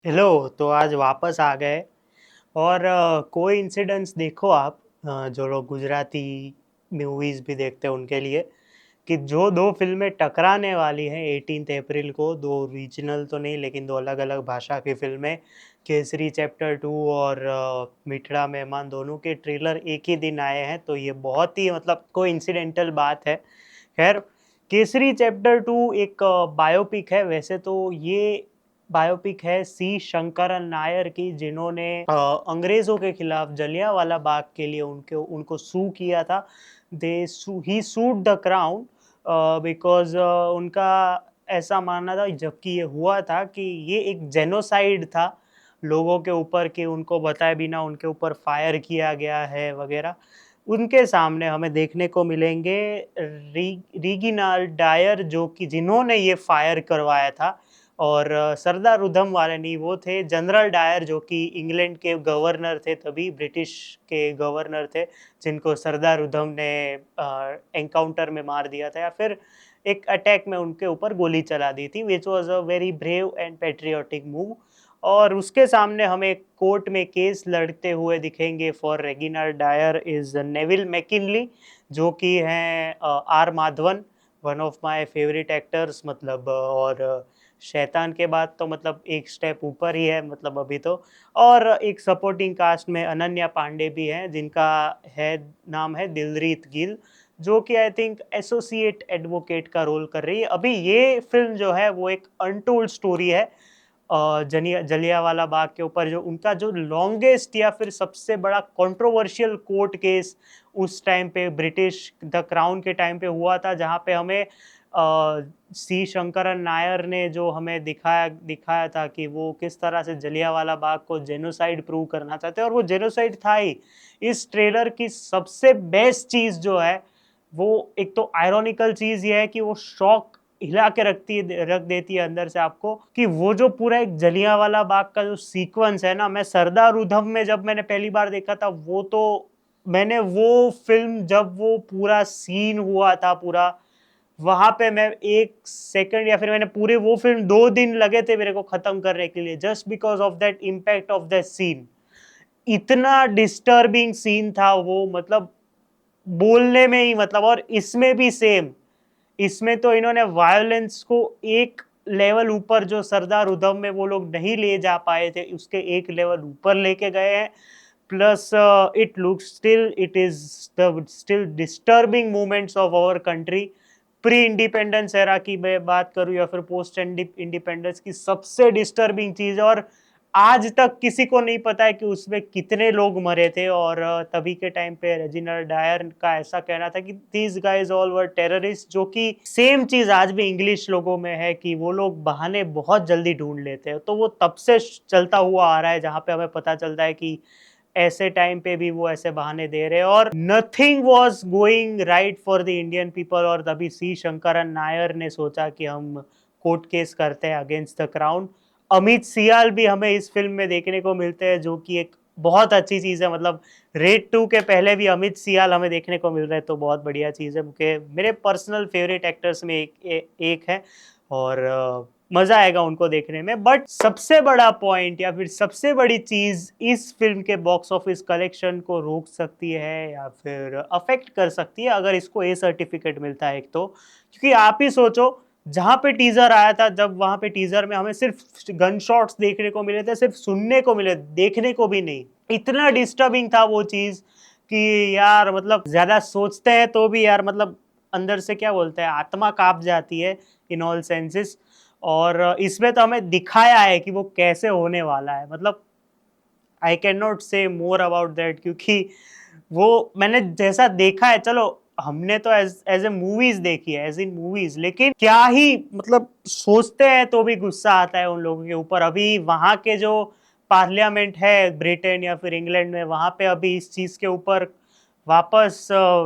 Hello, तो आज वापस आ गए और कोइंसिडेंस देखो आप, जो लोग गुजराती मूवीज़ भी देखते हैं उनके लिए, कि जो 2 फ़िल्में टकराने वाली हैं 18 अप्रैल को, 2 रीजनल तो नहीं लेकिन 2 अलग-अलग भाषा की फ़िल्में, केसरी चैप्टर 2 और मीठड़ा मेहमान दोनों के ट्रेलर एक ही दिन आए हैं, तो ये बहुत ही मतलब कोइंसिडेंटल बात है। ख़ैर, केसरी चैप्टर 2 एक बायोपिक है, वैसे तो ये बायोपिक है सी शंकरन नायर की, जिन्होंने अंग्रेज़ों के खिलाफ जलियांवाला बाग के लिए उनको उनको सू किया था। ही सूड द क्राउन बिकॉज़ उनका ऐसा मानना था, जबकि ये हुआ था कि ये एक जेनोसाइड था लोगों के ऊपर, कि उनको बताए बिना उनके ऊपर फायर किया गया है वगैरह। उनके सामने हमें देखने को मिलेंगे रीगिनाल्ड डायर, जो कि जिन्होंने ये फायर करवाया था, और सरदार उधम वाले नहीं, वो थे जनरल डायर, जो कि इंग्लैंड के गवर्नर थे, तभी ब्रिटिश के गवर्नर थे, जिनको सरदार उधम ने एनकाउंटर में मार दिया था, या फिर एक अटैक में उनके ऊपर गोली चला दी थी, which was a very brave and patriotic move. और उसके सामने हमें कोर्ट में केस लड़ते हुए दिखेंगे for Reginald Dyer is Neville McKinley, जो कि हैं R Madhavan, one of my favourite actors, मतलब और शैतान के बाद तो मतलब एक स्टेप ऊपर ही है मतलब अभी तो। और एक सपोर्टिंग कास्ट में अनन्या पांडे भी हैं, जिनका है नाम है दिलरीत गिल, जो कि आई थिंक एसोसिएट एडवोकेट का रोल कर रही है। अभी ये फ़िल्म जो है वो एक अनटोल्ड स्टोरी है जलियांवाला बाग के ऊपर, जो उनका जो लॉन्गेस्ट या फिर सबसे बड़ा कंट्रोवर्शियल कोर्ट केस उस टाइम पे ब्रिटिश द क्राउन के टाइम पे हुआ था, जहाँ पे हमें सी शंकरन नायर ने जो हमें दिखाया दिखाया था कि वो किस तरह से जलियांवाला बाग को जेनोसाइड प्रूव करना चाहते हैं, और वो जेनोसाइड था ही। इस ट्रेलर की सबसे बेस्ट चीज़ जो है, वो एक तो आयरॉनिकल चीज़ ये है कि वो शॉक हिला के रख देती है अंदर से आपको, कि वो जो पूरा एक जलियांवाला बाग का जो सीक्वेंस है ना, मैं सरदार उधम में जब मैंने पहली बार देखा था, वो तो मैंने वो फ़िल्म जब वो पूरा सीन हुआ था पूरा, वहाँ पे मैं 1 सेकंड या फिर मैंने पूरे वो फ़िल्म 2 दिन लगे थे मेरे को ख़त्म करने के लिए, just because of that impact of that scene. इतना डिस्टर्बिंग सीन था वो, मतलब बोलने में ही मतलब, और इसमें भी सेम। इसमें तो इन्होंने वायलेंस को एक लेवल ऊपर, जो सरदार उधम में वो लोग नहीं ले जा पाए थे, उसके एक लेवल ऊपर लेके गए हैं। Plus it looks still it is the still disturbing moments of our country. Pre independence era की मैं बात करूँ या फिर पोस्ट इंडिपेंडेंस की, सबसे डिस्टर्बिंग चीज़, और आज तक किसी को नहीं पता है कि उसमें कितने लोग मरे थे। और तभी के टाइम पे रेजिनाल्ड डायर का ऐसा कहना था कि these guys all were terrorist, जो कि सेम चीज़ आज भी इंग्लिश लोगों में है, कि वो लोग बहाने बहुत जल्दी ढूंढ लेते हैं। तो वो तब से चलता हुआ आ रहा है, जहाँ पे हमें पता चलता है कि ऐसे टाइम पे भी वो ऐसे बहाने दे रहे हैं, और nothing was going right for the Indian people. और तभी सी शंकरन नायर ने सोचा कि हम कोर्ट केस करते हैं अगेंस्ट द क्राउन। अमित सियाल भी हमें इस फ़िल्म में देखने को मिलते हैं, जो कि एक बहुत अच्छी चीज़ है, मतलब रेड 2 के पहले भी अमित सियाल हमें देखने को मिल रहे हैं, तो बहुत बढ़िया चीज़ है। मुझे मेरे पर्सनल फ़ेवरेट एक्टर्स में एक है, और मज़ा आएगा उनको देखने में। बट सबसे बड़ा पॉइंट या फिर सबसे बड़ी चीज़ इस फ़िल्म के बॉक्स ऑफिस कलेक्शन को रोक सकती है या फिर अफ़ेक्ट कर सकती है, अगर इसको ए सर्टिफ़िकेट मिलता है एक तो। क्योंकि आप ही सोचो, जहाँ पे टीज़र आया था, जब वहाँ पे टीज़र में हमें सिर्फ़ गन शॉट्स देखने को मिले थे, सिर्फ़ सुनने को मिले, देखने को भी नहीं। इतना डिस्टर्बिंग था वो चीज़, कि यार मतलब ज़्यादा सोचते हैं तो भी यार मतलब अंदर से क्या बोलते हैं, आत्मा काँप जाती है इन ऑल सेंसेस। और इसमें तो हमें दिखाया है कि वो कैसे होने वाला है, मतलब आई कैन नॉट से मोर अबाउट दैट, क्योंकि वो मैंने जैसा देखा है, चलो हमने तो एज ए मूवीज देखी है, एज इन मूवीज, लेकिन क्या ही मतलब सोचते हैं तो भी गुस्सा आता है उन लोगों के ऊपर। अभी वहां के जो पार्लियामेंट है ब्रिटेन या फिर इंग्लैंड में, वहां पे अभी इस चीज के ऊपर वापस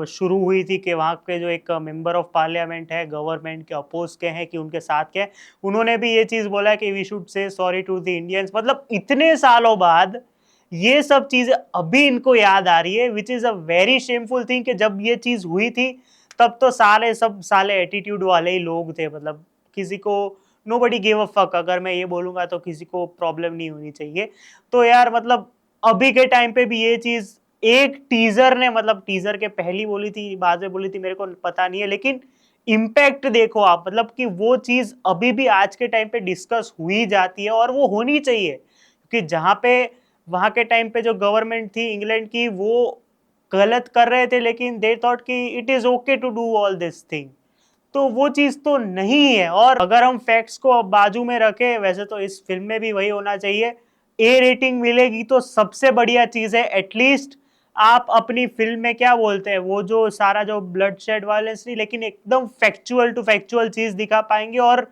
शुरू हुई थी, कि वहाँ के जो एक मेंबर ऑफ पार्लियामेंट है गवर्नमेंट के अपोज के हैं कि उनके साथ के हैं, उन्होंने भी ये चीज़ बोला कि we should say sorry to the Indians. मतलब इतने सालों बाद ये सब चीज़ें अभी इनको याद आ रही है, which is a very shameful thing, कि जब ये चीज़ हुई थी तब तो साले सब साले एटीट्यूड वाले ही लोग थे, मतलब किसी को नोबडी गिव अ फक, अगर मैं ये बोलूंगा तो किसी को प्रॉब्लम नहीं होनी चाहिए। तो यार मतलब अभी के टाइम पे भी ये चीज एक टीजर ने, मतलब टीजर के पहली बोली थी बाद में बोली थी मेरे को पता नहीं है, लेकिन इम्पैक्ट देखो आप, मतलब कि वो चीज अभी भी आज के टाइम पे डिस्कस हुई जाती है और वो होनी चाहिए, क्योंकि जहां पे वहां के टाइम पे जो गवर्नमेंट थी इंग्लैंड की वो गलत कर रहे थे, लेकिन दे थॉट कि it is okay to do all this thing, तो वो चीज तो नहीं है। और अगर हम फैक्ट्स को अब बाजू में रखें, वैसे तो इस फिल्म में भी वही होना चाहिए, ए रेटिंग मिलेगी तो सबसे बढ़िया चीज है। एटलीस्ट आप अपनी फिल्म में क्या बोलते हैं, वो जो सारा जो ब्लड शेड वायलेंस नहीं, लेकिन एकदम फैक्चुअल टू फैक्चुअल चीज दिखा पाएंगे और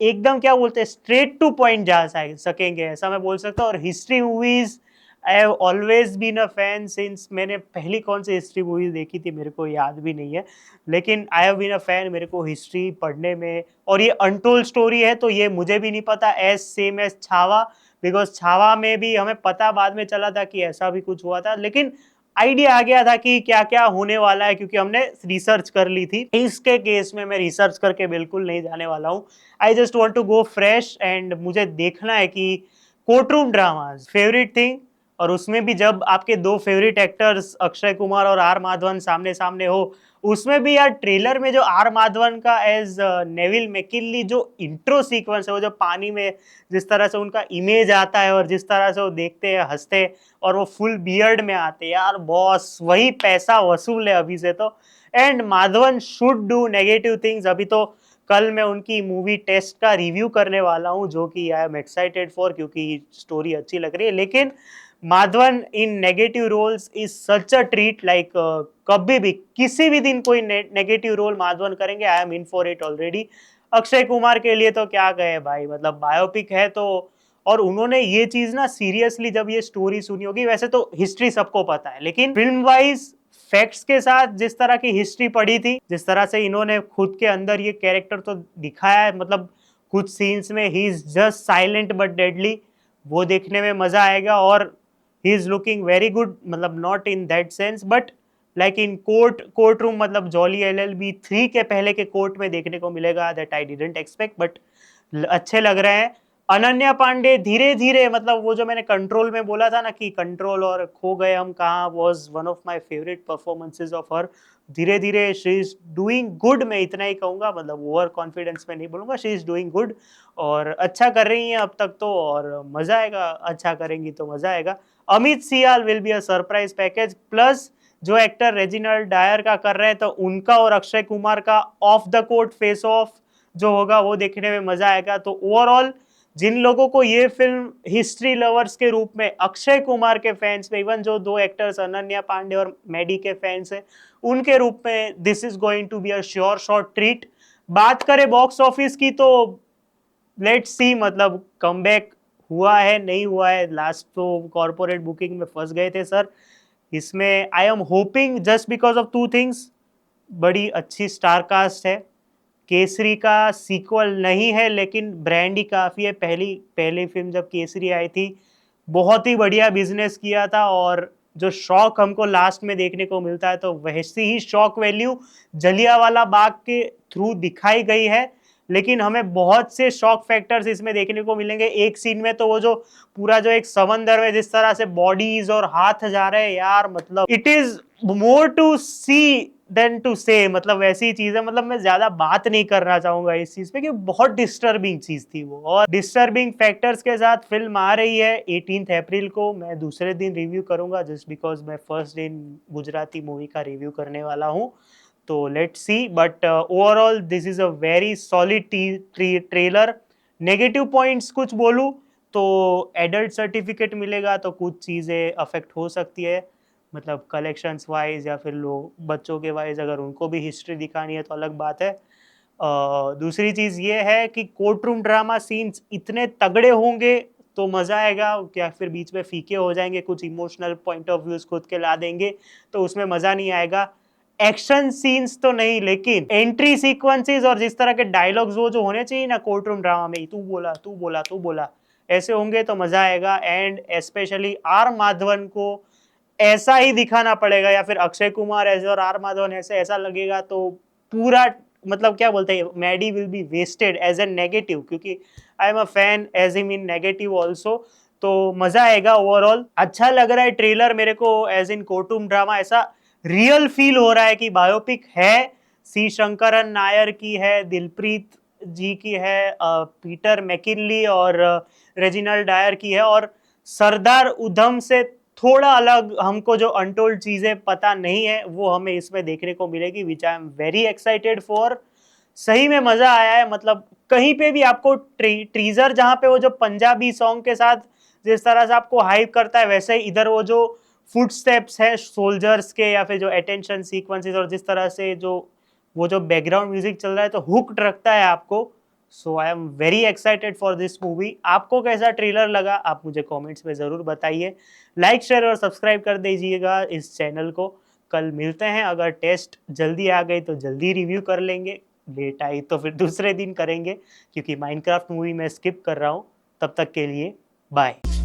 एकदम क्या बोलते हैं स्ट्रेट टू पॉइंट जा सकेंगे, ऐसा मैं बोल सकता हूँ। और history movies I have always been a fan since, मैंने पहली कौन सी हिस्ट्री मूवी देखी थी मेरे को याद भी नहीं है, लेकिन I have been a fan, मेरे को हिस्ट्री पढ़ने में। और ये अनटोल्ड स्टोरी है तो ये मुझे भी नहीं पता as same as Chhaava, because Chhaava में भी हमें पता बाद में चला था कि ऐसा भी कुछ हुआ था, लेकिन आइडिया आ गया था कि क्या क्या होने वाला है क्योंकि हमने रिसर्च कर ली थी। इसके केस में मैं रिसर्च करके बिल्कुल नहीं जाने वाला हूँ। I just want to go fresh and मुझे देखना है कि court room drama favourite thing, और उसमें भी जब आपके दो फेवरेट एक्टर्स अक्षय कुमार और आर माधवन सामने सामने हो, उसमें भी यार ट्रेलर में जो आर माधवन का एज नेविल मैकिनली जो इंट्रो सीक्वेंस है, वो जो पानी में जिस तरह से उनका इमेज आता है और जिस तरह से वो देखते हैं हंसते हैं और वो फुल बियर्ड में आते हैं, यार बॉस वही पैसा वसूल है अभी से तो। And Madhavan should do negative things. अभी तो कल मैं उनकी मूवी टेस्ट का रिव्यू करने वाला हूँ जो कि आई एम एक्साइटेड फॉर, क्योंकि स्टोरी अच्छी लग रही है। लेकिन Madhavan in negative roles is such a treat, like कभी भी किसी भी दिन कोई नेगेटिव रोल माधवन करेंगे, I am in for it already. Akshay Kumar के लिए तो क्या कहे भाई, मतलब बायोपिक है तो, और उन्होंने ये चीज ना सीरियसली जब ये स्टोरी सुनी होगी, वैसे तो हिस्ट्री सबको पता है, लेकिन फिल्म वाइज फैक्ट्स के साथ जिस तरह की हिस्ट्री पढ़ी थी, जिस तरह से इन्होंने खुद के अंदर ये कैरेक्टर तो दिखाया है, मतलब कुछ सीन्स में he is just silent but deadly, वो देखने में मजा आएगा। और he is looking very good, मतलब not in that sense but like in court room, मतलब जॉली LLB 3 के पहले के कोर्ट में देखने को मिलेगा, that I didn't expect, but अच्छे लग रहे हैं। अनन्या पांडे धीरे धीरे, मतलब वो जो मैंने कंट्रोल में बोला था ना कि कंट्रोल और खो गए हम कहाँ, was one of my favourite performances of her. धीरे धीरे शी इज डूइंग गुड, मैं इतना ही कहूंगा, मतलब ओवर कॉन्फिडेंस में नहीं बोलूंगा, शी इज डूइंग गुड और अच्छा कर रही हैं अब तक तो, और मजा आएगा, अच्छा करेंगी तो मजा आएगा। Amit Sial will be a surprise package, plus जो एक्टर रेजिनाल्ड डायर का कर रहे हैं तो उनका और अक्षय कुमार का of the court face of जो होगा वो देखने में मजा आएगा। तो ओवरऑल जिन लोगों को ये फिल्म हिस्ट्री लवर्स के रूप में, अक्षय कुमार के फैंस में, इवन जो दो एक्टर्स अनन्या पांडे और मैडी के फैंस हैं उनके रूप में, this is going to be a sure short treat. बात करें बॉक्स ऑफिस की तो लेट्स सी, मतलब कमबैक हुआ है नहीं हुआ है, लास्ट तो कॉर्पोरेट बुकिंग में फंस गए थे सर। इसमें I am hoping just because of two things, बड़ी अच्छी स्टार कास्ट है, केसरी का सीक्वल नहीं है लेकिन ब्रांड ही काफी है, पहली फिल्म जब केसरी आई थी बहुत ही बढ़िया बिजनेस किया था, और जो शौक हमको लास्ट में देखने को मिलता है तो वैसी ही शौक वैल्यू जलियांवाला बाग के थ्रू दिखाई गई है। लेकिन हमें बहुत से शॉक फैक्टर्स इसमें देखने को मिलेंगे। एक सीन में तो वो जो पूरा जो एक समंदर में जिस तरह से बॉडीज और हाथ जा रहे हैं यार, मतलब it is more to see than to say, मतलब वैसी चीज है, मतलब मैं ज्यादा बात नहीं करना चाहूंगा इस चीज पे कि बहुत डिस्टर्बिंग चीज थी वो। और डिस्टर्बिंग फैक्टर्स के साथ फिल्म आ रही है 18 अप्रैल को, मैं दूसरे दिन रिव्यू करूंगा जस्ट बिकॉज मैं फर्स्ट दिन गुजराती मूवी का रिव्यू करने वाला हूँ, तो let's see. But overall this is a very solid trailer. Negative points कुछ बोलूं तो एडल्ट सर्टिफिकेट मिलेगा तो कुछ चीज़ें अफेक्ट हो सकती है, मतलब कलेक्शंस वाइज या फिर लोग बच्चों के वाइज अगर उनको भी हिस्ट्री दिखानी है तो अलग बात है। दूसरी चीज़ ये है कि कोर्ट रूम ड्रामा सीन्स इतने तगड़े होंगे तो मज़ा आएगा, क्या फिर बीच में फीके हो जाएंगे, कुछ इमोशनल पॉइंट ऑफ व्यूज खुद के ला देंगे तो उसमें मज़ा नहीं आएगा। एक्शन सीन्स तो नहीं, लेकिन एंट्री सीक्वेंसेस और जिस तरह के डायलॉग्स वो जो होने चाहिए ना कोर्ट रूम ड्रामा में, तू बोला तू बोला तू बोला, ऐसे होंगे तो मजा आएगा। एंड स्पेशली आर माधवन को ऐसा ही दिखाना पड़ेगा, या फिर अक्षय कुमार ऐसे और आर माधवन ऐसे, ऐसा लगेगा तो पूरा मतलब क्या बोलते हैं, Maddy will be wasted as a negative, क्योंकि I am a fan as him in negative also. तो मजा आएगा। ओवरऑल अच्छा लग रहा है ट्रेलर मेरे को, एज इन कोर्टूम ड्रामा ऐसा रियल फील हो रहा है कि बायोपिक है, सी शंकरन नायर की है, दिलप्रीत जी की है, पीटर मैकिनली और रेजिनल्ड डायर की है, और सरदार उधम से थोड़ा अलग हमको जो अनटोल्ड चीजें पता नहीं है वो हमें इसमें देखने को मिलेगी, which I am very excited for. सही में मजा आया है। मतलब कहीं पे भी आपको ट्रीजर जहां पे वो जो पंजाबी सॉन्ग के साथ जिस तरह से आपको हाइप करता है, वैसे ही इधर वो जो फुटस्टेप्स है सोल्जर्स के या फिर जो अटेंशन सीक्वेंसेस और जिस तरह से जो वो जो बैकग्राउंड म्यूजिक चल रहा है तो हुक्ड रखता है आपको। So I am very excited for this movie. आपको कैसा ट्रेलर लगा आप मुझे कमेंट्स में ज़रूर बताइए। लाइक शेयर और सब्सक्राइब कर दीजिएगा इस चैनल को। कल मिलते हैं, अगर टेस्ट जल्दी आ गई तो जल्दी रिव्यू कर लेंगे, लेट आई तो फिर दूसरे दिन करेंगे, क्योंकि माइनक्राफ्ट मूवी मैं स्किप कर रहा हूँ। तब तक के लिए बाय।